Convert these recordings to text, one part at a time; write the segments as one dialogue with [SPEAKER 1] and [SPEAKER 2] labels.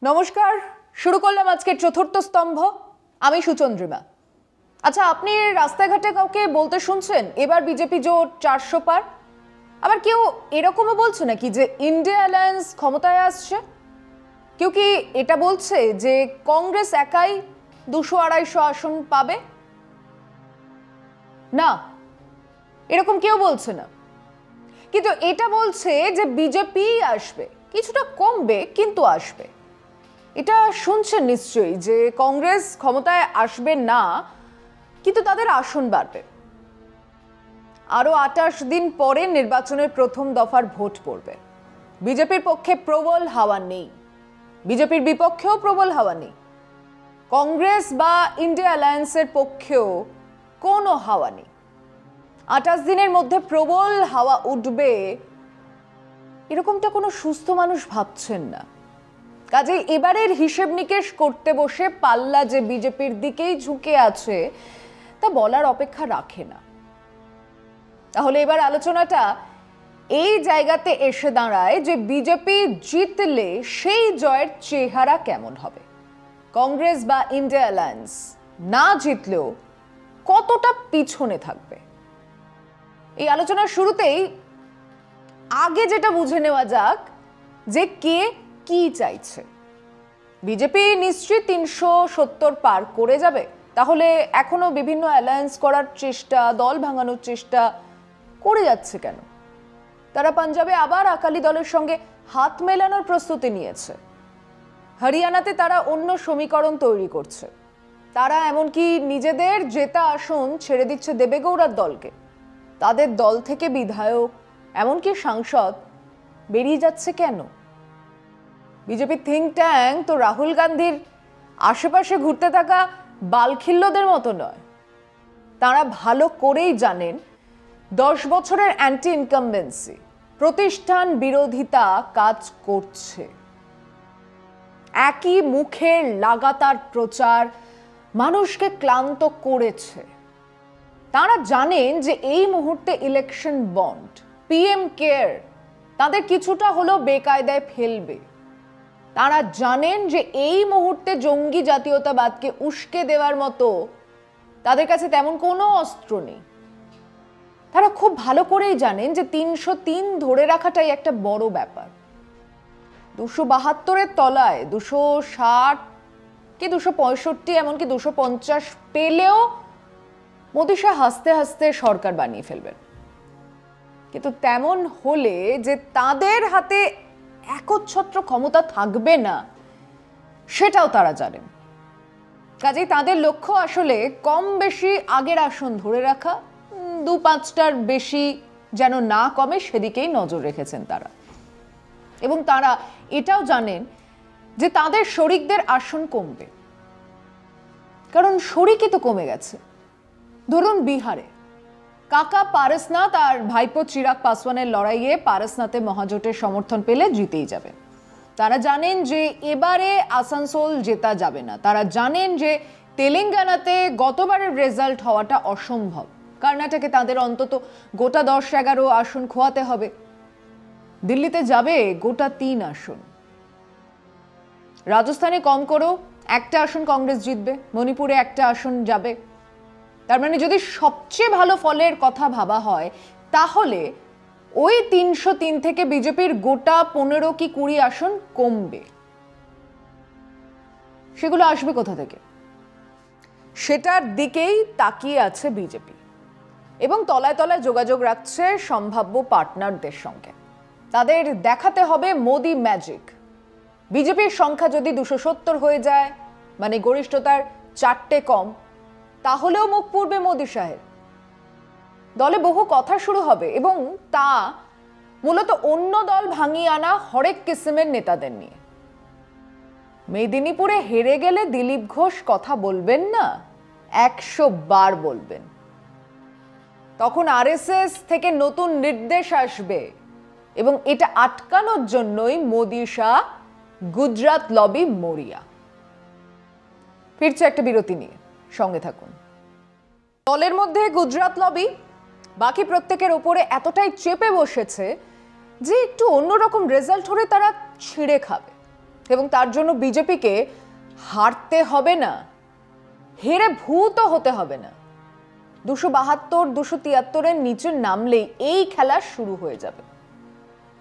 [SPEAKER 1] নমস্কার, শুরু করলাম আজকের চতুর্থ স্তম্ভ। আমি সুচন্দ্রিমা। আচ্ছা, আপনি রাস্তাঘাটে কাউকে বলতে শুনছেন এবার বিজেপি জোট 400 পার? আবার কেউ এরকমও বলছে নাকি যে ইন্ডিয়া অ্যালায়েন্স ক্ষমতায় আসছে? কেউ কি এটা বলছে যে কংগ্রেস একাই 200-250 আসন পাবে? না, এরকম কেউ বলছে না। কিন্তু এটা বলছে যে বিজেপি আসবে, কিছুটা কমবে কিন্তু আসবে। এটা শুনছেন নিশ্চয়ই যে কংগ্রেস ক্ষমতায় আসবে না, কিন্তু তাদের আসন বাড়বে। আরো 28 দিন পরে নির্বাচনের প্রথম দফার ভোট পড়বে। বিজেপির পক্ষে প্রবল হাওয়া নেই, বিজেপির বিপক্ষেও প্রবল হাওয়া নেই, কংগ্রেস বা ইন্ডিয়া অ্যালায়েন্সের পক্ষেও কোনো হাওয়া নেই। 28 দিনের মধ্যে প্রবল হাওয়া উঠবে এরকমটা কোনো সুস্থ মানুষ ভাবছেন না। কাজেই এবারের হিসেব নিকেশ করতে বসে পাল্লা যে বিজেপির দিকেই ঝুঁকে আছে তা বলার অপেক্ষা রাখে না। তাহলে এবার আলোচনাটা এই জায়গাতে এসে দাঁড়ায় যে বিজেপি জিতলে সেই জয়ের চেহারা কেমন হবে, কংগ্রেস বা ইন্ডিয়া অ্যালায়েন্স না জিতলেও কতটা পিছনে থাকবে। এই আলোচনার শুরুতেই আগে যেটা বুঝে নেওয়া যাক যে কে কি চাইছে। বিজেপি নিশ্চয়ই 370 পার করে যাবে, তাহলে এখনো বিভিন্ন অ্যালায়েন্স করার চেষ্টা, দল ভাঙানোর চেষ্টা করে যাচ্ছে কেন? তারা পাঞ্জাবে আবার আকালি দলের সঙ্গে হাত মেলানোর প্রস্তুতি নিয়েছে, হরিয়ানাতে তারা অন্য সমীকরণ তৈরি করছে, তারা এমনকি নিজেদের জেতা আসন ছেড়ে দিচ্ছে দেবেগৌড়ার দলকে। তাদের দল থেকে বিধায়ক এমনকি সাংসদ বেরিয়ে যাচ্ছে কেন? বিজেপির থিঙ্ক ট্যাঙ্ক তো রাহুল গান্ধীর আশেপাশে ঘুরতে থাকা বালখিল্যদের মতো নয়। তারা ভালো করেই জানেন 10 বছরের অ্যান্টি ইনকামবেন্সি, প্রতিষ্ঠান বিরোধিতা কাজ করছে। একই মুখের লাগাতার প্রচার মানুষকে ক্লান্ত করেছে। তারা জানেন যে এই মুহূর্তে ইলেকশন বন্ড, পিএম কেয়ার তাদের কিছুটা হলেও বেকায়দায় ফেলবে। তারা জানেন যে এই মুহূর্তে জঙ্গি জাতীয়তাবাদকে উস্কে দেওয়ার মতো তাদের কাছে তেমন কোনো অস্ত্র নেই। তারা খুব ভালো করেই জানেন যে 303 ধরে রাখাটাই একটা বড় ব্যাপার। 272-এর তলায় 260 কি 265 এমনকি 250 পেলেও মোদি শাহ হাসতে হাসতে সরকার বানিয়ে ফেলবেন। কিন্তু তেমন হলে যে তাদের হাতে একচ্ছত্র ক্ষমতা থাকবে না সেটাও তারা জানেন। কাজেই তাদের লক্ষ্য আসলে কম বেশি আগের আসন ধরে রাখা, 2-5টার বেশি যেন না কমে সেদিকেই নজর রেখেছেন তারা। এবং তারা এটাও জানেন যে তাদের শরিকদের আসন কমবে, কারণ শরিকই তো কমে গেছে। ধরুন বিহারে কাকা পারসনাথ আর ভাইপো চিরাগ পাসওয়ানের লড়াইয়ে পারসনাথে মহাজোটের সমর্থন পেলে জিতেই যাবে। তারা জানেন যে এবারে আসানসোল জেতা যাবে না। তারা জানেন যে তেলেঙ্গানাতে গতবারের রেজাল্ট হওয়াটা অসম্ভব। কর্ণাটকে তাদের অন্তত গোটা 10-11 আসন খোয়াতে হবে। দিল্লিতে যাবে গোটা 3 আসন। রাজস্থানে কম করেও 1টা আসন কংগ্রেস জিতবে, মণিপুরে 1টা আসন যাবে। তার মানে যদি সবচেয়ে ভালো ফলের কথা ভাবা হয় তাহলে ওই 303 থেকে বিজেপির গোটা 15 কি 20 আসন কমবে। সেগুলো আসবে কোথা থেকে? সেটার দিকেই তাকিয়ে আছে বিজেপি এবং তলায় তলায় যোগাযোগ রাখছে সম্ভাব্য পার্টনারদের সঙ্গে। তাদের দেখাতে হবে মোদি ম্যাজিক। বিজেপির সংখ্যা যদি 270 হয়ে যায়, মানে গরিষ্ঠতার 4টে কম, তাহলেও মুখ পুড়বে মোদি শাহের। দলে বহু কথা শুরু হবে এবং তা মূলত অন্য দল ভাঙিয়ে আনা হরেক কিসিমের নেতাদের নিয়ে। মেদিনীপুরে হেরে গেলে দিলীপ ঘোষ কথা বলবেন না, 100 বার বলবেন। তখন আরএসএস থেকে নতুন নির্দেশ আসবে এবং এটা আটকানোর জন্যই মোদি শাহ গুজরাট লবি মরিয়া। ফিরছে একটা বিরতি নিয়ে, সঙ্গে থাকুন। দলের মধ্যে গুজরাট লবি বাকি প্রত্যেকের ওপরে এতটাই চেপে বসেছে যে একটু অন্যরকম রেজাল্ট হলে তারা ছিঁড়ে খাবে। এবং তার জন্য বিজেপিকে হারতে হবে না, হেরে ভূত হতে হবে না। 272, 273-এর নিচে নামলেই এই খেলা শুরু হয়ে যাবে।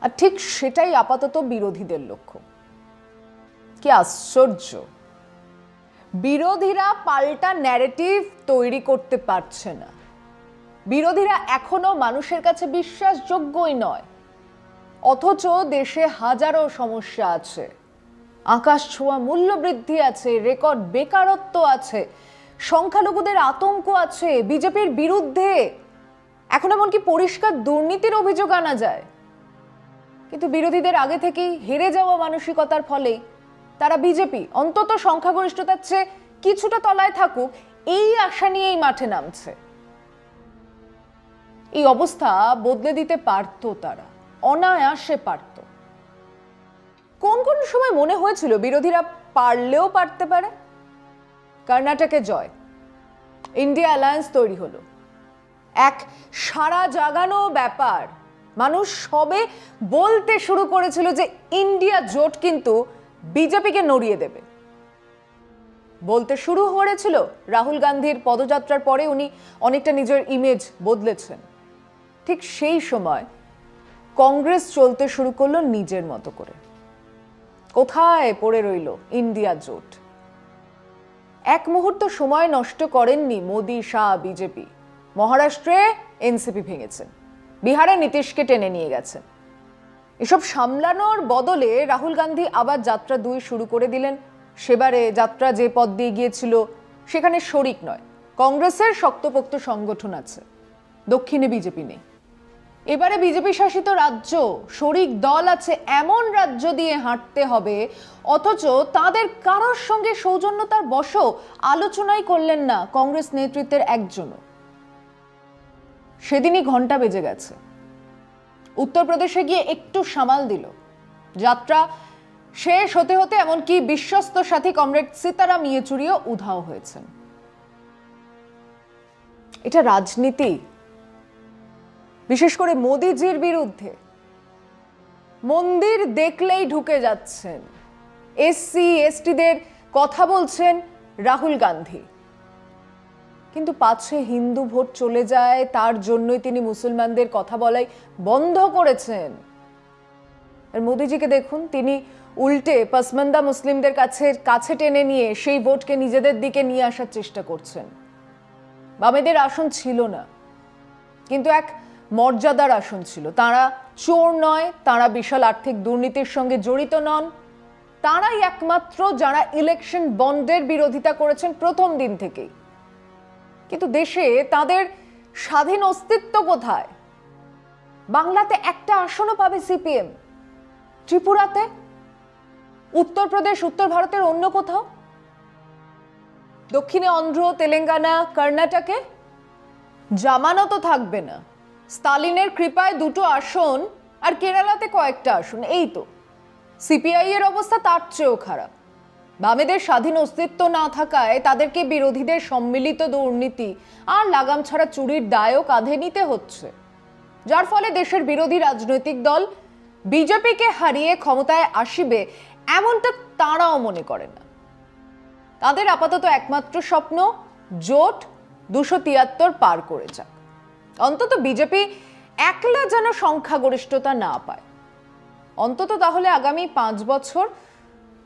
[SPEAKER 1] আর ঠিক সেটাই আপাতত বিরোধীদের লক্ষ্য। কি আশ্চর্য, বিরোধীরা পাল্টা ন্যারেটিভ তৈরি করতে পারছে না। বিরোধীরা এখনো মানুষের কাছে বিশ্বাসযোগ্যই নয়, অথচ দেশে হাজারো সমস্যা আছে, আকাশ ছোঁয়া মূল্য বৃদ্ধি আছে, রেকর্ড বেকারত্ব আছে, সংখ্যালঘুদের আতঙ্ক আছে, বিজেপির বিরুদ্ধে এখন এমনকি পরিষ্কার দুর্নীতির অভিযোগ আনা যায়। কিন্তু বিরোধীদের আগে থেকেই হেরে যাওয়া মানসিকতার ফলেই তারা বিজেপি অন্তত সংখ্যাগরিষ্ঠতার চেয়ে কিছুটা তলায় থাকুক এই আশা নিয়েই মাঠে নামছে। এই অবস্থা বদলে দিতে পারত তারা, অনায়াসে পারত। কোন কোন সময় মনে হয়েছিল বিরোধীরা পারলেও পারতে পারে। কর্ণাটকে জয়, ইন্ডিয়া অ্যালায়েন্স তৈরি হলো, এক সারা জাগানো ব্যাপার। মানুষ সবে বলতে শুরু করেছিল যে ইন্ডিয়া জোট কিন্তু বিজেপিকে নড়িয়ে দেবে। বলতে শুরু করেছিল রাহুল গান্ধীর পদযাত্রার পরে উনি অনেকটা নিজের ইমেজ বদলেছেন। ঠিক সেই সময় কংগ্রেস চলতে শুরু করলো নিজের মতো করে। কোথায় পড়ে রইল ইন্ডিয়া জোট? এক মুহূর্ত সময় নষ্ট করেননি মোদি, শাহ, বিজেপি। মহারাষ্ট্রে এনসিপি ভেঙেছেন, বিহারে নীতিশকে টেনে নিয়ে গেছেন। এসব সামলানোর বদলে রাহুল গান্ধী আবার যাত্রা 2 শুরু করে দিলেন। সেবারে যাত্রা যে পথ দিয়ে গিয়েছিল সেখানে শরিক নয়, কংগ্রেসের শক্তপোক্ত সংগঠন আছে, দক্ষিণে বিজেপি নেই। এবারে বিজেপি শাসিত রাজ্য, শরিক দল আছে এমন রাজ্য দিয়ে হাঁটতে হবে, অথচ তাদের কারোর সঙ্গে সৌজন্যতার বশও আলোচনাই করলেন না কংগ্রেস নেতৃত্বের একজনও। সেদিনই ঘন্টা বেজে গেছে। উত্তরপ্রদেশে গিয়ে একটু সামাল দিল, যাত্রা শেষ হতে হতে এমনকি বিশ্বস্ত সাথী কমরেড সীতারাম ইয়েচুরিও উধাও হয়েছেন। এটা রাজনীতি, বিশেষ করে মোদিজির বিরুদ্ধে। মন্দির দেখলেই ঢুকে যাচ্ছেন, এসসি এসটিদের কথা বলছেন রাহুল গান্ধী, কিন্তু পাছে হিন্দু ভোট চলে যায় তার জন্যই তিনি মুসলমানদের কথা বলাই বন্ধ করেছেন। আর মোদিজিকে দেখুন, তিনি উল্টে পসমান্দা মুসলিমদের কাছে টেনে নিয়ে সেই ভোটকে নিজেদের দিকে নিয়ে আসার চেষ্টা করছেন। বামেদের আসন ছিল না, কিন্তু এক মর্যাদার আসন ছিল। তারা চোর নয়, তারা বিশাল আর্থিক দুর্নীতির সঙ্গে জড়িত নন, তারাই একমাত্র যারা ইলেকশন বন্ডের বিরোধিতা করেছেন প্রথম দিন থেকেই। কিন্তু দেশে তাদের স্বাধীন অস্তিত্ব কোথায়? বাংলাতে একটা আসনও পাবে সিপিএম, ত্রিপুরাতে, উত্তরপ্রদেশ, উত্তর ভারতের অন্য কোথাও, দক্ষিণে অন্ধ্র, তেলেঙ্গানা, কর্ণাটকে জামানতও থাকবে না। স্টালিনের কৃপায় 2টো আসন, আর কেরালাতে কয়েকটা আসন। এই তো সিপিআই এর অবস্থা তার চেয়েও খারাপ। বামেদের স্বাধীন অস্তিত্ব না থাকায় তাদেরকে বিরোধীদের সম্মিলিত দুর্নীতি আর লাগাম ছাড়া চুরির দায়ও কাঁধে নিতে হচ্ছে, যার ফলে দেশের বিরোধী রাজনৈতিক দল বিজেপিকে হারিয়ে ক্ষমতায় আসিবে এমনটা তারাও মনে করে না। তাদের আপাতত একমাত্র স্বপ্ন জোট 273 পার করে যাক, অন্তত বিজেপি একলা যেন সংখ্যাগরিষ্ঠতা না পায়। অন্তত তাহলে আগামী 5 বছর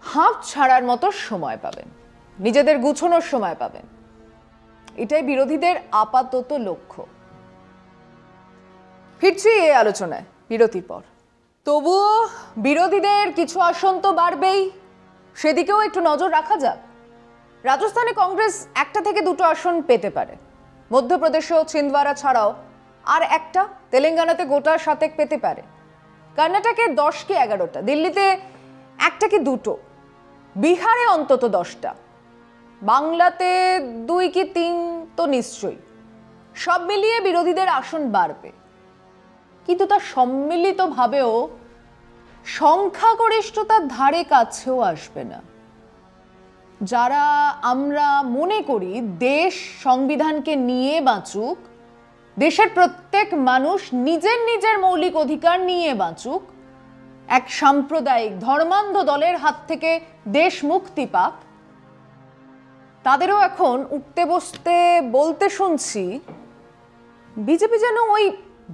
[SPEAKER 1] হাঁপ ছাড়ার মতো সময় পাবেন, নিজেদের গুছানোর সময় পাবেন। এটাই বিরোধীদের আপাতত লক্ষ্য। ফিরছি এই আলোচনায় বিরতির পর। তবুও বিরোধীদের কিছু আসন তো বাড়বেই, সেদিকেও একটু নজর রাখা যাক। রাজস্থানে কংগ্রেস 1 থেকে 2টো আসন পেতে পারে, মধ্যপ্রদেশেও ছিন্দওয়ারা ছাড়াও আর একটা, তেলেঙ্গানাতে গোটা 7 পেতে পারে, কর্ণাটকে 10 কি 11টা, দিল্লিতে 1টা কি 2টো, বিহারে অন্তত 10টা, বাংলাতে 2 কি 3 তো নিশ্চয়ই। সব মিলিয়ে বিরোধীদের আসন বাড়বে, কিন্তু তা সম্মিলিতভাবেও সংখ্যাগরিষ্ঠতার ধারে কাছেও আসবে না। যারা আমরা মনে করি দেশ সংবিধানকে নিয়ে বাঁচুক, দেশের প্রত্যেক মানুষ নিজের নিজের মৌলিক অধিকার নিয়ে বাঁচুক, এক সাম্প্রদায়িক ধর্মান্ধ দলের হাত থেকে দেশ মুক্তি পাক, তাদেরও এখন উঠতে বসতে বলতে শুনছি বিজেপি যেন ওই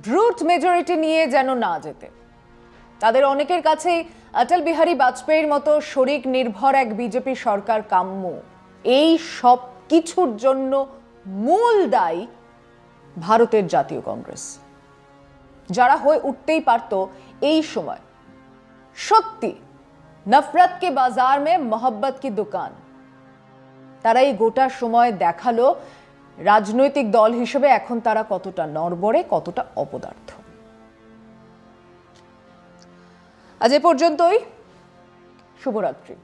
[SPEAKER 1] ব্রুট মেজরিটি নিয়ে যেন না যেতে। তাদের অনেকের কাছেই অটল বিহারী বাজপেয়ীর মতো শরিক নির্ভর এক বিজেপি সরকার কাম্য। এই সব কিছুর জন্য মূল দায়ী ভারতের জাতীয় কংগ্রেস, যারা হয়ে উঠতেই পারত এই সময় সত্যি নফরত কে বাজার মে মোহব্বত কি দোকান। তারা এই গোটা সময় দেখালো রাজনৈতিক দল হিসেবে এখন তারা কতটা নড়বড়ে, কতটা অপদার্থ। আজ এ পর্যন্তই। শুভরাত্রি।